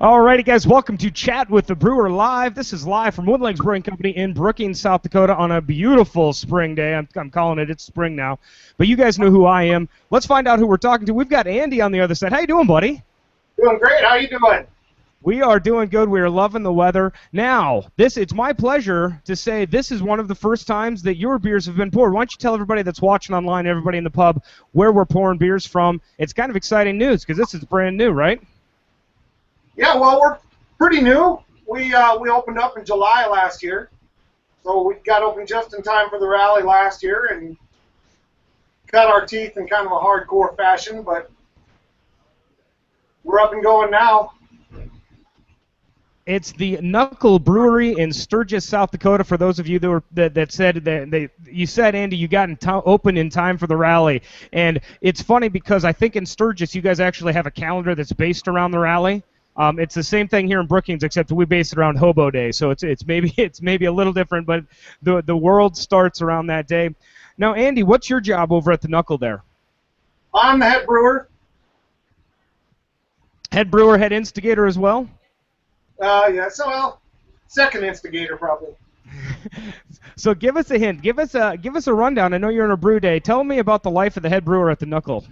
Alrighty, guys, welcome to Chat with the Brewer Live. This is live from Wooden Legs Brewing Company in Brookings, South Dakota on a beautiful spring day. I'm calling it. It's spring now. But you guys know who I am. Let's find out who we're talking to. We've got Andy on the other side. How you doing, buddy? Doing great. How you doing? We are doing good. We are loving the weather. Now, it's my pleasure to say this is one of the first times that your beers have been poured. Why don't you tell everybody that's watching online, everybody in the pub, where we're pouring beers from? It's kind of exciting news because this is brand new, right? Yeah, well, we're pretty new. We opened up in July last year, so we got open just in time for the rally last year and cut our teeth in kind of a hardcore fashion, but we're up and going now. It's the Knuckle Brewery in Sturgis, South Dakota. For those of you that said that you said, Andy, you got open in time for the rally, and it's funny because I think in Sturgis you guys actually have a calendar that's based around the rally. It's the same thing here in Brookings, except we base it around Hobo Day, so it's maybe a little different, but the world starts around that day. Now, Andy, what's your job over at the Knuckle there? I'm the head brewer. Head brewer, head instigator as well? Yeah, so well, second instigator probably. So give us a hint. Give us a rundown. I know you're on a brew day. Tell me about the life of the head brewer at the Knuckle.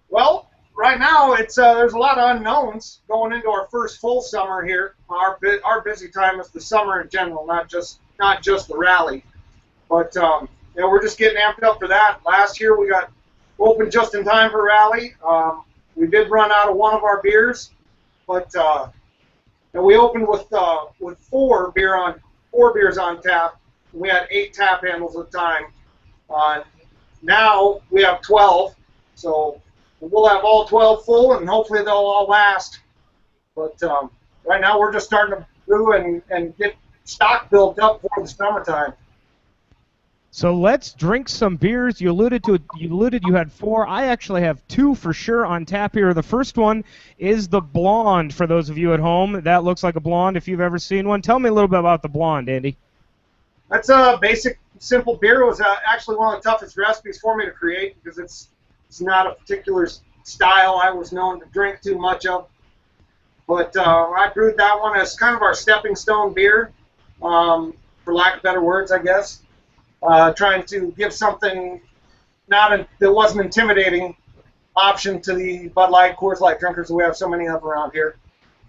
Well, right now it's there's a lot of unknowns going into our first full summer here. Our busy time is the summer in general, not just the rally. But we're just getting amped up for that. Last year we got open just in time for rally. We did run out of one of our beers, but we opened with four beers on tap. We had 8 tap handles at the time. Now we have 12, so we'll have all 12 full, and hopefully they'll all last. But right now we're just starting to brew and get stock built up for the summertime. So let's drink some beers. You alluded you had 4. I actually have 2 for sure on tap here. The first one is the blonde for those of you at home. That looks like a blonde if you've ever seen one. Tell me a little bit about the blonde, Andy. That's a basic, simple beer. It was actually one of the toughest recipes for me to create because it's not a particular style I was known to drink too much of. But I brewed that one as kind of our stepping stone beer, for lack of better words, I guess. Trying to give something that wasn't intimidating option to the Bud Light, Coors Light drinkers that we have so many of around here.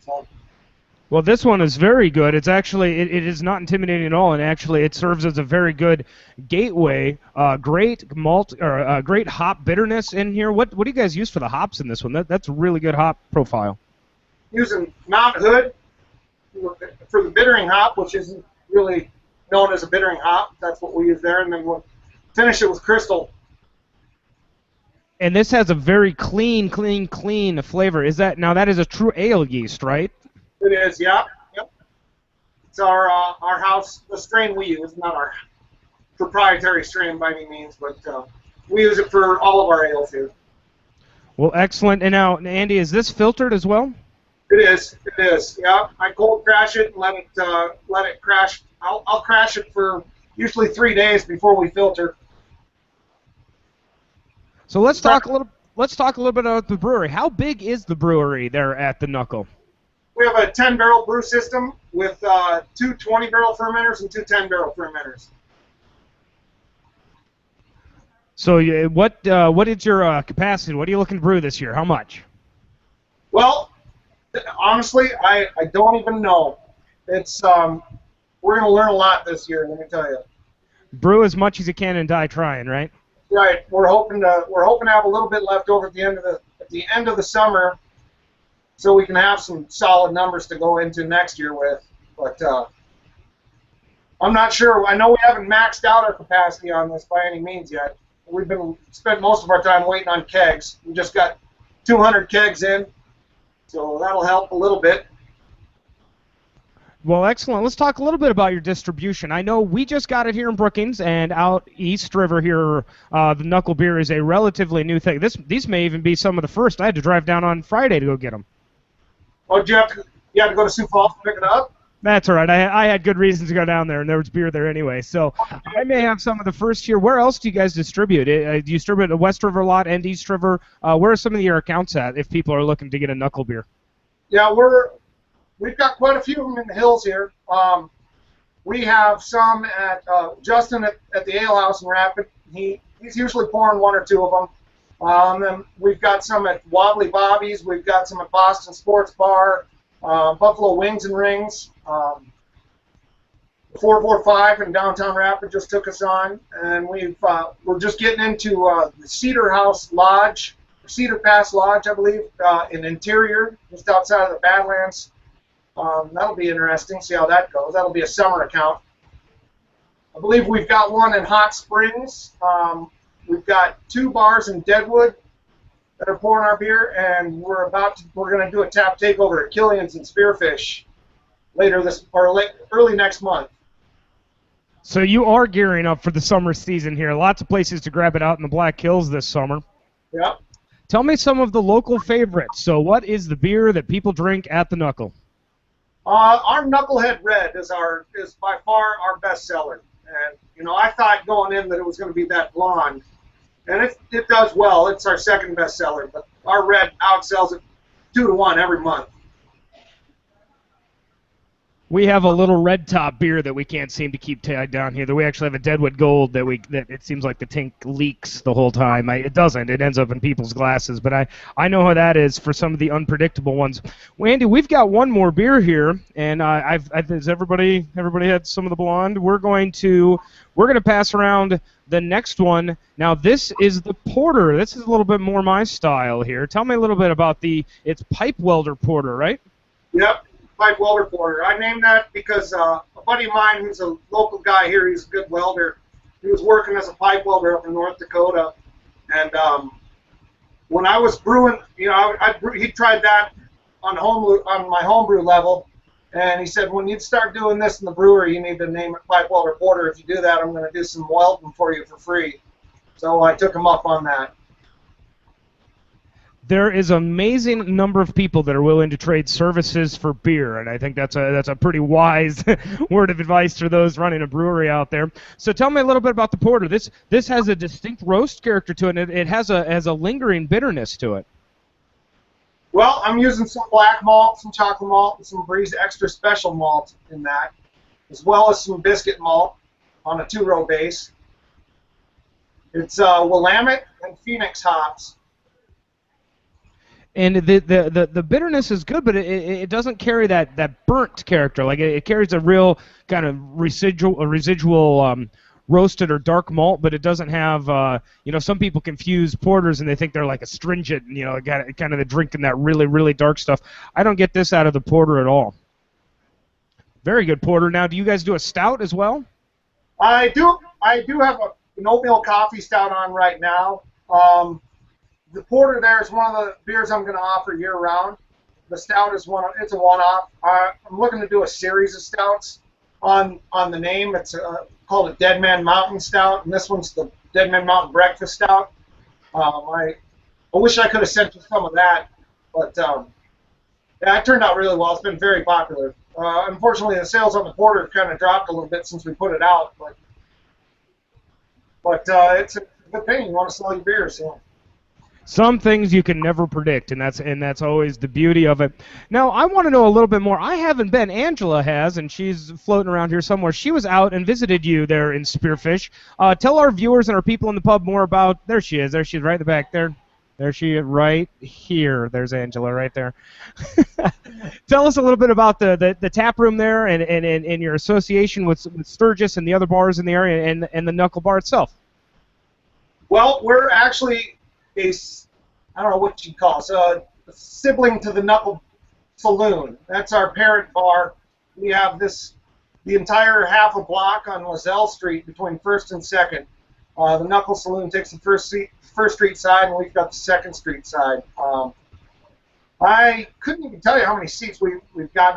So. Well, this one is very good. It's actually it is not intimidating at all, and actually it serves as a very good gateway. Great malt or great hop bitterness in here. What do you guys use for the hops in this one? That's a really good hop profile. Using Mount Hood for the bittering hop, which isn't really known as a bittering hop. That's what we use there, and then we'll finish it with Crystal. And this has a very clean flavor. That is a true ale yeast, right? It is, yeah. Yep. It's our house, the strain we use, not our proprietary strain by any means, but we use it for all of our ales here. Well, excellent. And now, Andy, is this filtered as well? It is. It is. Yeah. I cold crash it and let it crash. I'll crash it for usually 3 days before we filter. So let's talk a little bit about the brewery. How big is the brewery there at the Knuckle? We have a 10-barrel brew system with 2 20-barrel fermenters and 2 10-barrel fermenters. So what is your capacity? What are you looking to brew this year? How much? Well, honestly, I don't even know. It's we're going to learn a lot this year, let me tell you. Brew as much as you can and die trying, right? Right. We're hoping to have a little bit left over at the end of the summer, so we can have some solid numbers to go into next year with. But I'm not sure. I know we haven't maxed out our capacity on this by any means yet. We've spent most of our time waiting on kegs. We just got 200 kegs in, so that'll help a little bit. Well, excellent. Let's talk a little bit about your distribution. I know we just got it here in Brookings, and out East River here, the Knuckle beer is a relatively new thing. These may even be some of the first. I had to drive down on Friday to go get them. Oh, you have to go to Sioux Falls to pick it up? That's all right. I had good reasons to go down there, and there was beer there anyway. So I may have some of the first here. Where else do you guys distribute? Do you distribute a West River lot and East River? Where are some of your accounts at if people are looking to get a Knuckle beer? Yeah, we've got quite a few of them in the hills here. We have some at Justin at the Ale House in Rapid. He's usually pouring one or two of them. Then we've got some at Wobbly Bobby's. We've got some at Boston Sports Bar, Buffalo Wings and Rings. 445 in downtown Rapid just took us on, and we're just getting into the Cedar House Lodge, Cedar Pass Lodge, I believe, in Interior, just outside of the Badlands. That'll be interesting. See how that goes. That'll be a summer account. I believe we've got one in Hot Springs. We've got 2 bars in Deadwood that are pouring our beer, and we're going to do a tap takeover at Killian's and Spearfish early next month. So you are gearing up for the summer season here. Lots of places to grab it out in the Black Hills this summer. Yep. Tell me some of the local favorites. So what is the beer that people drink at the Knuckle? Our Knucklehead Red is by far our best seller. And, I thought going in that it was going to be that blonde. And it does well. It's our second best seller. But our Red outsells it 2-to-1 every month. We have a little red top beer that we can't seem to keep tied down here. We actually have a Deadwood Gold that it seems like the tank leaks the whole time. It doesn't. It ends up in people's glasses. But I know how that is for some of the unpredictable ones. Well, Andy, we've got one more beer here, and has everybody had some of the blonde? We're going to pass around the next one. Now this is the porter. This is a little bit more my style here. Tell me a little bit about it's pipe welder porter, right? Yep. Pipe welder porter. I named that because a buddy of mine who's a local guy here, he's a good welder. He was working as a pipe welder up in North Dakota, and when I was brewing, he tried that on my homebrew level, and he said, when you start doing this in the brewery, you need to name it pipe welder porter. If you do that, I'm going to do some welding for you for free. So I took him up on that. There is an amazing number of people that are willing to trade services for beer, and I think that's a pretty wise word of advice for those running a brewery out there. So tell me a little bit about the porter. This has a distinct roast character to it, and it has a lingering bitterness to it. Well, I'm using some black malt, some chocolate malt, and some Breeze Extra Special malt in that, as well as some biscuit malt on a 2-row base. It's Willamette and Phoenix hops. And the bitterness is good, but it doesn't carry that burnt character. Like it carries a real kind of residual roasted or dark malt, but it doesn't have. Some people confuse porters and they think they're like astringent. Kind of the drinking that really really dark stuff. I don't get this out of the porter at all. Very good porter. Now, do you guys do a stout as well? I do have an oatmeal coffee stout on right now. The porter there is one of the beers I'm going to offer year-round. The stout is it's a one-off. I'm looking to do a series of stouts on the name. It's called a Dead Man Mountain Stout, and this one's the Dead Man Mountain Breakfast Stout. I wish I could have sent you some of that, but yeah, it turned out really well. It's been very popular. Unfortunately, the sales on the porter have kind of dropped a little bit since we put it out, but it's a good thing. You want to sell your beers, so. Some things you can never predict, and that's always the beauty of it. Now, I want to know a little bit more. I haven't been. Angela has, and she's floating around here somewhere. She was out and visited you there in Spearfish. Tell our viewers and our people in the pub more about. There she is. There she is, right in the back there. There she is, right here. There's Angela, right there. Tell us a little bit about the tap room there, and your association with Sturgis and the other bars in the area, and the Knuckle Bar itself. Well, we're actually I don't know what you'd call it, a sibling to the Knuckle Saloon. That's our parent bar. We have the entire half a block on Lozelle Street between 1st and 2nd. The Knuckle Saloon takes the first street side, and we've got the 2nd Street side. I couldn't even tell you how many seats we've got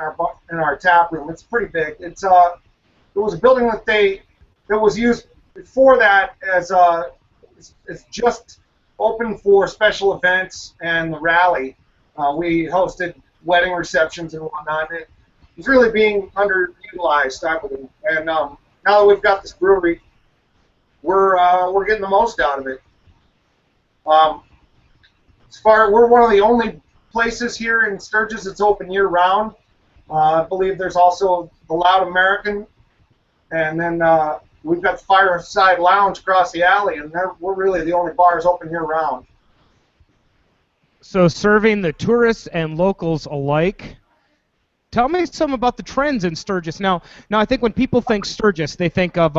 in our tap room. It's pretty big. It was a building that was used before that as just open for special events and the rally. We hosted wedding receptions and whatnot. he's really being underutilized, I believe. And now that we've got this brewery, we're getting the most out of it. We're one of the only places here in Sturgis that's open year round. I believe there's also the Loud American, and then we've got the Fireside Lounge across the alley, and we're really the only bars open year round. So serving the tourists and locals alike. Tell me some about the trends in Sturgis. Now I think when people think Sturgis, they think of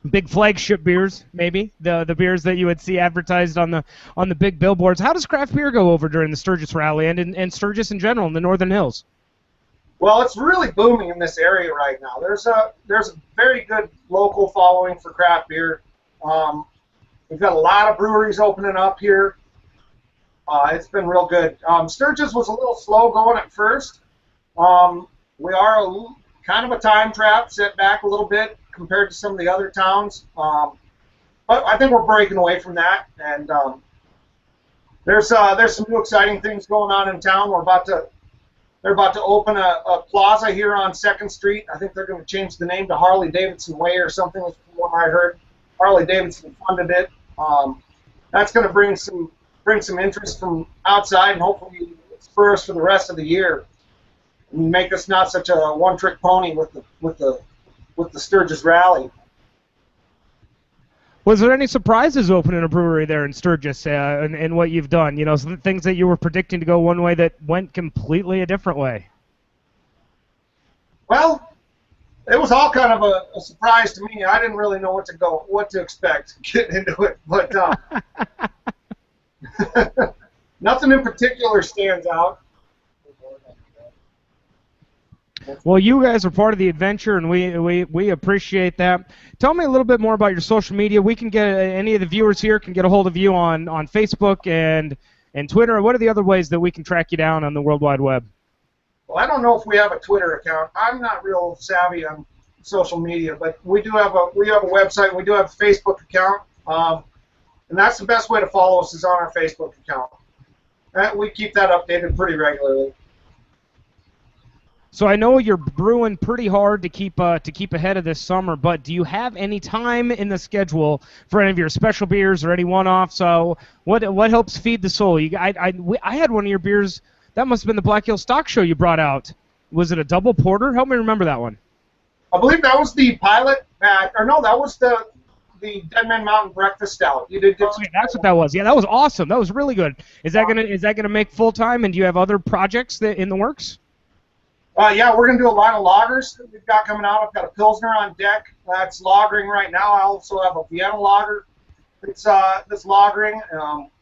big flagship beers, maybe the beers that you would see advertised on the big billboards. How does craft beer go over during the Sturgis Rally and Sturgis in general in the Northern Hills? Well, it's really booming in this area right now. There's a very good local following for craft beer. We've got a lot of breweries opening up here. It's been real good. Sturgis was a little slow going at first. We are kind of a time trap, set back a little bit compared to some of the other towns. But I think we're breaking away from that. And there's some new exciting things going on in town. They're about to open a plaza here on 2nd Street. I think they're going to change the name to Harley Davidson Way or something, from what I heard. Harley Davidson funded it. That's going to bring some interest from outside and hopefully spur us for the rest of the year and make us not such a one-trick pony with the Sturgis Rally. Was there any surprises opening a brewery there in Sturgis in what you've done? You know, some things that you were predicting to go one way that went completely a different way. Well, it was all kind of a surprise to me. I didn't really know what to expect getting into it, but nothing in particular stands out. Well, you guys are part of the adventure, and we appreciate that. Tell me a little bit more about your social media. We can get any of the viewers here can get a hold of you on Facebook and Twitter. What are the other ways that we can track you down on the World Wide Web? Well, I don't know if we have a Twitter account. I'm not real savvy on social media, but we have a website. And we do have a Facebook account, and that's the best way to follow us is on our Facebook account. And we keep that updated pretty regularly. So I know you're brewing pretty hard to keep ahead of this summer, but do you have any time in the schedule for any of your special beers or any one-offs? So what helps feed the soul? I had one of your beers. That must have been the Black Hill Stock Show you brought out. Was it a double porter? Help me remember that one. I believe that was the pilot, or no, that was the Dead Man Mountain Breakfast Stout. You did get that's what that was. Yeah, that was awesome. That was really good. Is that gonna make full time? And do you have other projects in the works? Yeah, we're going to do a line of lagers that we've got coming out. I've got a Pilsner on deck that's lagering right now. I also have a Vienna lager that's lagering.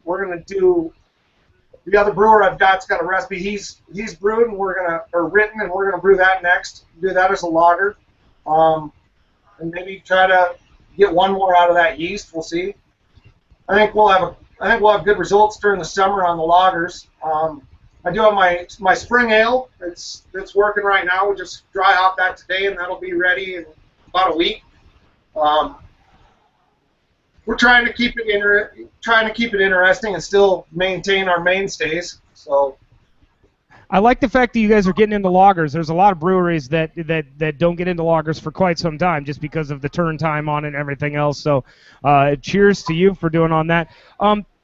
We're going to do the other brewer I've got's got a recipe he's brewed and written, and we're going to brew that next. Do that as a lager, and maybe try to get one more out of that yeast. We'll see. I think we'll have good results during the summer on the lagers. I do have my spring ale. It's working right now. We just dry hop that today, and that'll be ready in about a week. We're trying to keep it interesting and still maintain our mainstays. So I like the fact that you guys are getting into lagers. There's a lot of breweries that don't get into lagers for quite some time just because of the turn time on it and everything else. So cheers to you for doing on that.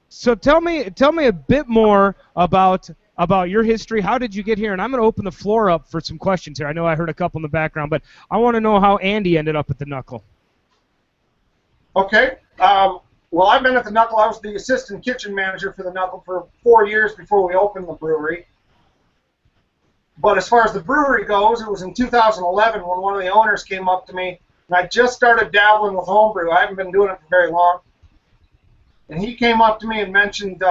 So tell me a bit more about your history. How did you get here? And I'm going to open the floor up for some questions here. I know I heard a couple in the background, but I want to know how Andy ended up at the Knuckle. Okay. Well, I've been at the Knuckle. I was the assistant kitchen manager for the Knuckle for 4 years before we opened the brewery. But as far as the brewery goes, it was in 2011 when one of the owners came up to me, and I just started dabbling with homebrew. I haven't been doing it for very long. And he came up to me and mentioned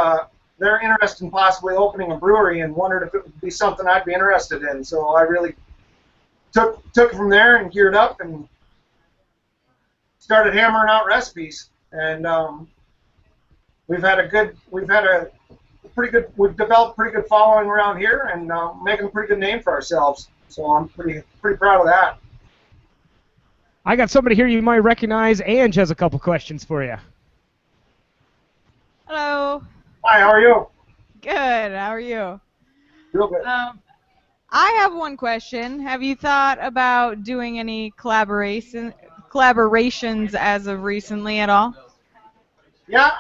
they're interested in possibly opening a brewery and wondered if it would be something I'd be interested in. So I really took it from there and geared up and started hammering out recipes. And we've developed a pretty good following around here and making a pretty good name for ourselves. So I'm pretty proud of that. I got somebody here you might recognize. Ange has a couple questions for you. Hello. Hi, how are you? Good. How are you? Real good. I have one question. Have you thought about doing any collaborations as of recently at all? Yeah,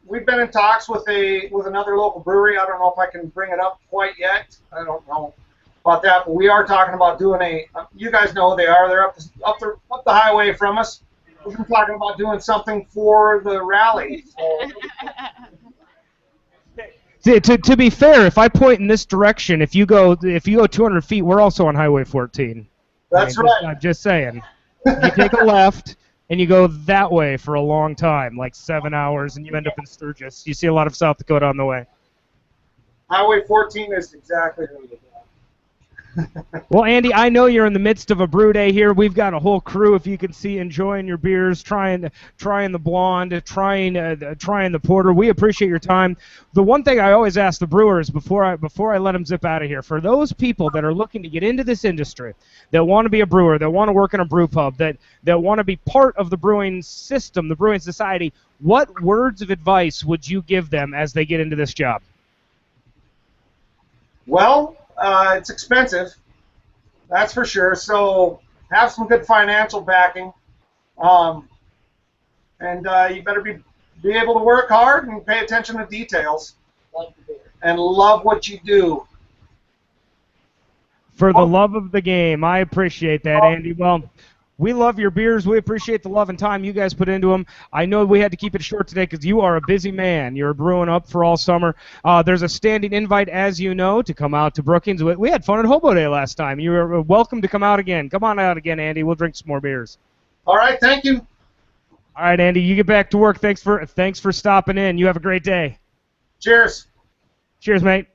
we've been in talks with another local brewery. I don't know if I can bring it up quite yet. I don't know about that, but we are talking about doing you guys know who they are. They're up the highway from us. We've been talking about doing something for the rally. So, To be fair, if I point in this direction, if you go 200 feet, we're also on Highway 14. that's right. I'm just saying. You take a left and you go that way for a long time, like 7 hours, and you end up in Sturgis. You see a lot of South Dakota on the way. Highway 14 is exactly where we're Well, Andy, I know you're in the midst of a brew day here. We've got a whole crew, if you can see, enjoying your beers, trying the blonde, trying the porter. We appreciate your time. The one thing I always ask the brewers before I let them zip out of here, for those people that are looking to get into this industry, that want to be a brewer, that want to work in a brew pub, that want to be part of the brewing system, the brewing society, what words of advice would you give them as they get into this job? Well, it's expensive, that's for sure. So have some good financial backing, and you better be able to work hard and pay attention to details, and love what you do. For the love of the game, I appreciate that, Andy. Well, we love your beers. We appreciate the love and time you guys put into them. I know we had to keep it short today because you are a busy man. You're brewing up for all summer. There's a standing invite, as you know, to come out to Brookings. We had fun at Hobo Day last time. You're welcome to come out again. Come on out again, Andy. We'll drink some more beers. All right, thank you. All right, Andy, you get back to work. Thanks for stopping in. You have a great day. Cheers. Cheers, mate.